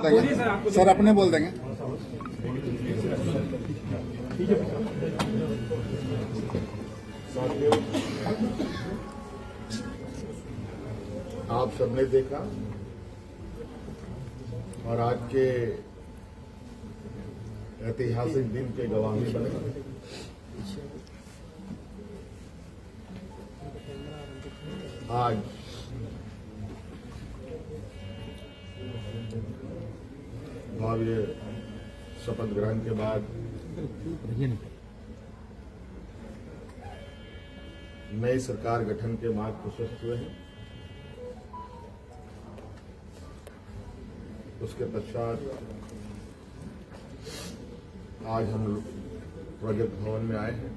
Sir अपने बोल देंगे। साथियों, आप सबने देखा और आज के ऐतिहासिक दिन के गवाही बने। आज भव्य शपथ ग्रहण के बाद नई सरकार गठन के मार्ग प्रशस्त हुए हैं। उसके पश्चात आज हम लोग प्रगति भवन में आए हैं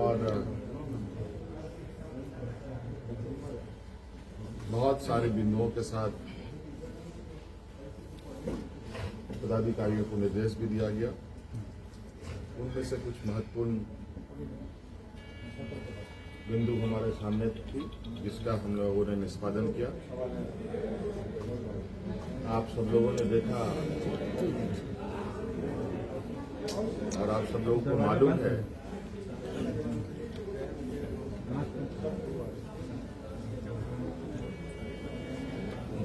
और बहुत सारे बिंदुओं के साथ पदाधिकारियों को निर्देश भी दिया गया। उनमें से कुछ महत्वपूर्ण बिंदु हमारे सामने थी, जिसका हम लोगों ने निष्पादन किया। आप सब लोगों ने देखा और आप सब लोगों को मालूम है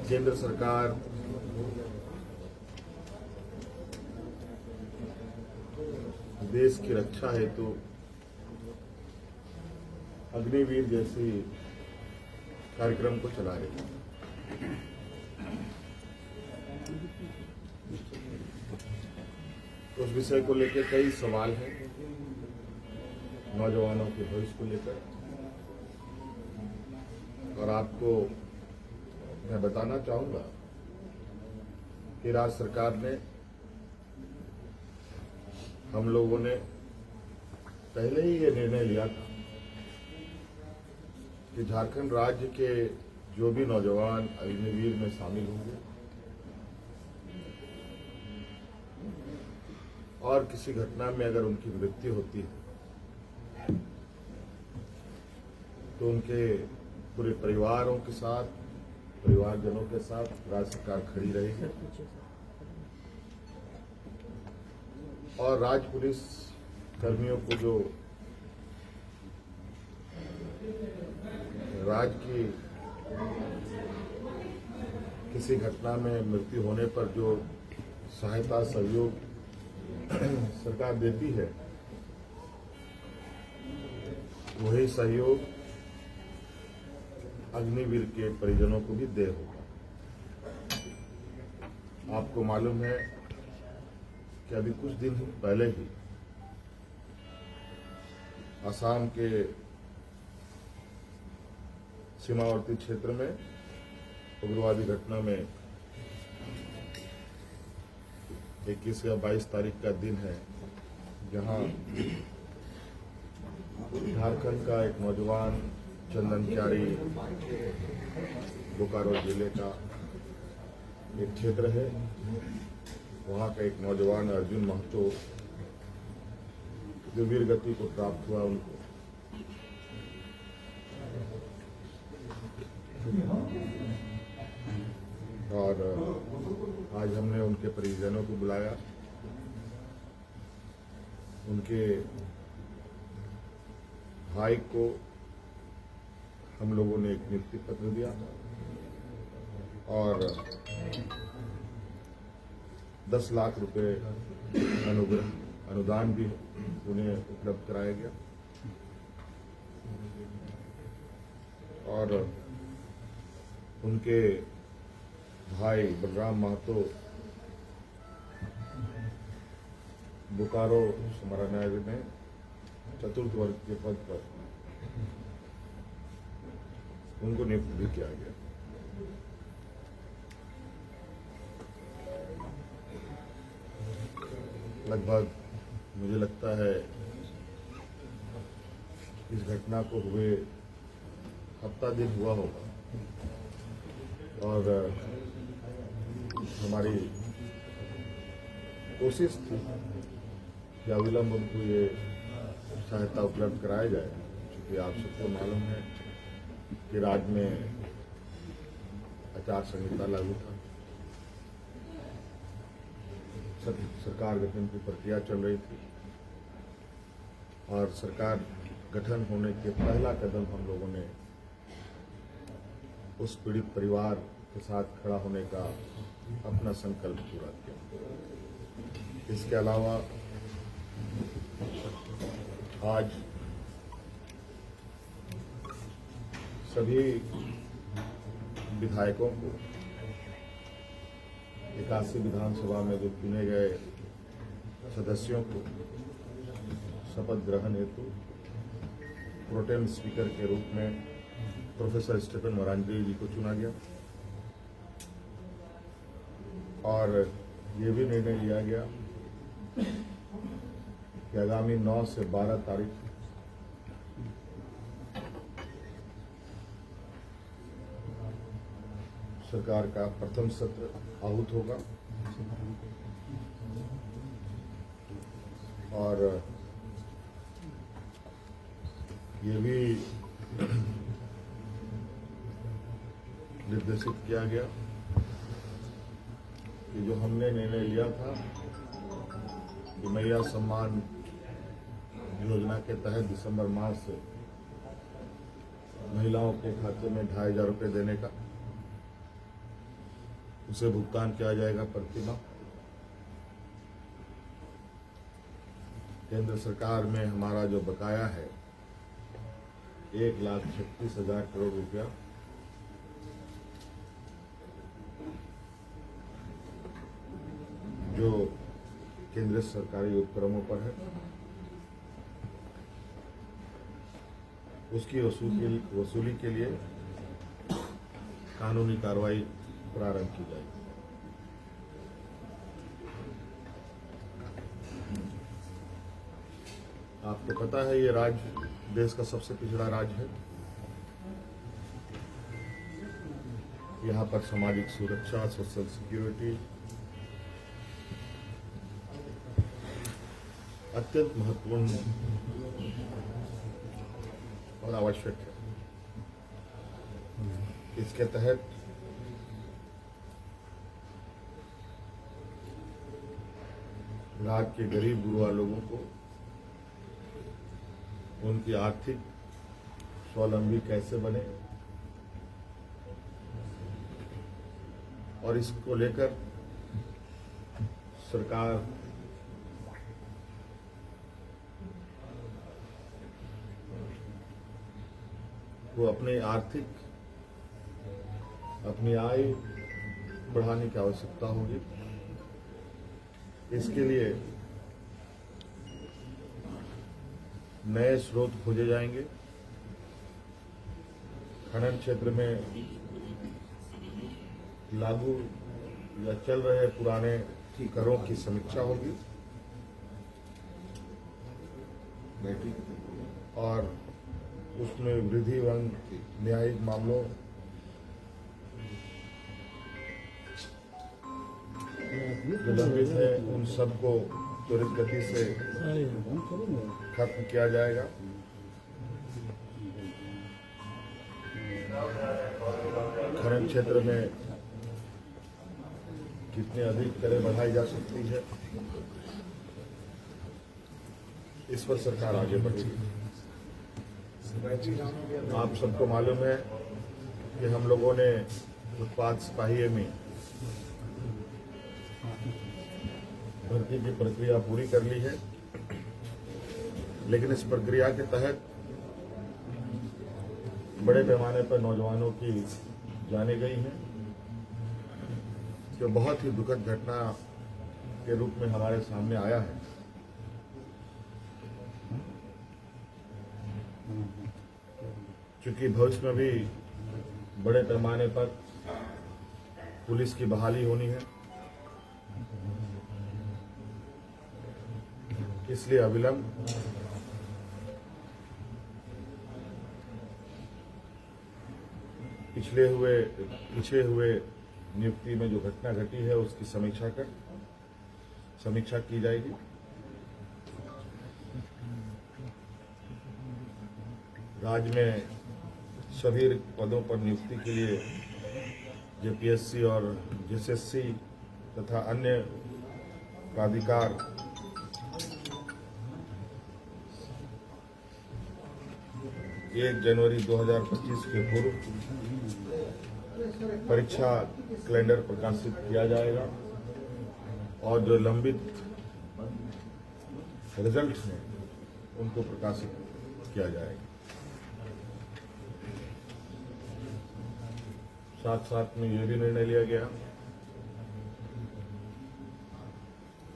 केंद्र सरकार देश की रक्षा हेतु अग्निवीर जैसी कार्यक्रम को चला रही है। उस विषय को लेकर कई सवाल हैं, नौजवानों के भविष्य को लेकर, और आपको मैं बताना चाहूंगा कि राज्य सरकार ने, हम लोगों ने पहले ही ये निर्णय लिया था कि झारखंड राज्य के जो भी नौजवान अग्निवीर में शामिल होंगे और किसी घटना में अगर उनकी मृत्यु होती है तो उनके पूरे परिवारों के साथ, परिवारजनों के साथ राज्य सरकार खड़ी रहेगी और राज्य पुलिस कर्मियों को जो राज्य की किसी घटना में मृत्यु होने पर जो सहायता सहयोग सरकार देती है, वही सहयोग अग्निवीर के परिजनों को भी दे होगा। आपको मालूम है कि अभी कुछ दिन पहले ही असम के सीमावर्ती क्षेत्र में उग्रवादी घटना में 21 या 22 तारीख का दिन है, जहां झारखंड का एक नौजवान चंदन क्यारी, बोकारो जिले का एक क्षेत्र है, वहां का एक नौजवान अर्जुन महतो जो वीर गति को प्राप्त हुआ, उनको और आज हमने उनके परिजनों को बुलाया। उनके भाई को हम लोगों ने एक नियुक्ति पत्र दिया और 10 लाख रुपए अनुदान भी उन्हें उपलब्ध कराया गया और उनके भाई बलराम महतो बोकारो समरानगर में चतुर्थ वर्ग के पद पर उनको नियुक्त भी किया गया। लगभग मुझे लगता है इस घटना को हुए हफ्ता दिन हुआ होगा और हमारी कोशिश थी कि अविलंब उनको ये सहायता उपलब्ध कराया जाए, क्योंकि आप सबको मालूम है कि राज्य में आचार संहिता लागू था। सरकार गठन की प्रक्रिया चल रही थी और सरकार गठन होने के पहला कदम हम लोगों ने उस पीड़ित परिवार के साथ खड़ा होने का अपना संकल्प पूरा किया। इसके अलावा आज सभी विधायकों को 81 विधानसभा में जो चुने गए सदस्यों को शपथ ग्रहण हेतु प्रोटेम स्पीकर के रूप में प्रोफेसर स्टीफन मरांडी जी को चुना गया और ये भी निर्णय लिया गया कि आगामी 9 से 12 तारीख सरकार का प्रथम सत्र आहूत होगा और ये भी निर्देशित किया गया कि जो हमने निर्णय लिया था कि मैया सम्मान योजना के तहत दिसंबर माह से महिलाओं के खाते में 2,500 रुपये देने का उसे भुगतान किया जाएगा प्रति माह। केंद्र सरकार में हमारा जो बकाया है 1,36,000 करोड़ रुपया जो केंद्रीय सरकारी उपक्रमों पर है उसकी वसूली के लिए कानूनी कार्रवाई प्रारंभ की जाएगी। आपको पता है ये राज्य देश का सबसे पिछड़ा राज्य है। यहाँ पर सामाजिक सुरक्षा, सोशल सिक्योरिटी अत्यंत महत्वपूर्ण और आवश्यक है। इसके तहत राज्य के गरीब गुरुआ लोगों को उनकी आर्थिक स्वावलंबी कैसे बने और इसको लेकर सरकार को अपनी आय बढ़ाने की आवश्यकता होगी। इसके लिए नए स्रोत खोजे जाएंगे। खनन क्षेत्र में लागू या चल रहे पुराने करों की समीक्षा होगी और उसमें वृद्धि एवं न्यायिक मामलों जो लंबित है उन सबको त्वरित गति से खत्म किया जाएगा। खनन क्षेत्र में कितनी अधिक दरें बढ़ाई जा सकती है इस पर सरकार आगे बढ़ेगी। आप सबको मालूम है कि हम लोगों ने उत्पाद सिपाही में भर्ती की प्रक्रिया पूरी कर ली है, लेकिन इस प्रक्रिया के तहत बड़े पैमाने पर नौजवानों की जाने गई हैं, जो बहुत ही दुखद घटना के रूप में हमारे सामने आया है। क्योंकि भविष्य में भी बड़े पैमाने पर पुलिस की बहाली होनी है, इसलिए अविलंब पीछे हुए नियुक्ति में जो घटना घटी है उसकी समीक्षा की जाएगी। राज्य में सभी पदों पर नियुक्ति के लिए जेपीएससी और जेएसएससी तथा अन्य प्राधिकार 1 जनवरी 2025 के पूर्व परीक्षा कैलेंडर प्रकाशित किया जाएगा और जो लंबित रिजल्ट हैं उनको प्रकाशित किया जाएगा। साथ साथ में यह भी निर्णय लिया गया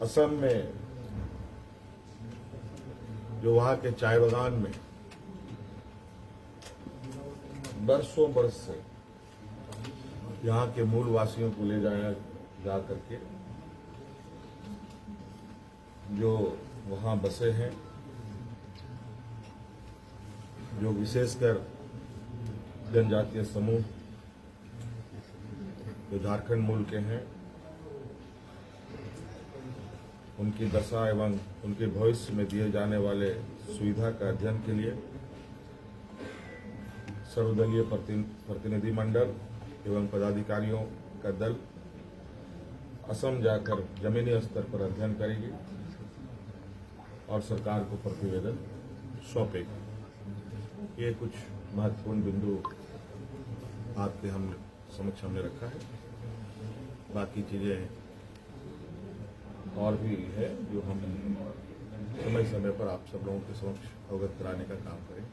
असम में जो वहां के चाय बागान में बरसों बरस से यहाँ के मूल वासियों को ले जाया जा करके जो वहां बसे हैं, जो विशेषकर जनजातीय समूह जो झारखंड मूल के हैं, उनकी दशा एवं उनके भविष्य में दिए जाने वाले सुविधा का अध्ययन के लिए सर्वदलीय प्रतिनिधि मंडल एवं पदाधिकारियों का दल असम जाकर जमीनी स्तर पर अध्ययन करेगी और सरकार को प्रतिवेदन सौंपेगी। ये कुछ महत्वपूर्ण बिंदु आपके समक्ष हमने रखा है। बाकी चीजें और भी है जो हम समय समय पर आप सब लोगों के समक्ष अवगत कराने का काम करें।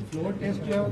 फ्लोर टेस्ट जो है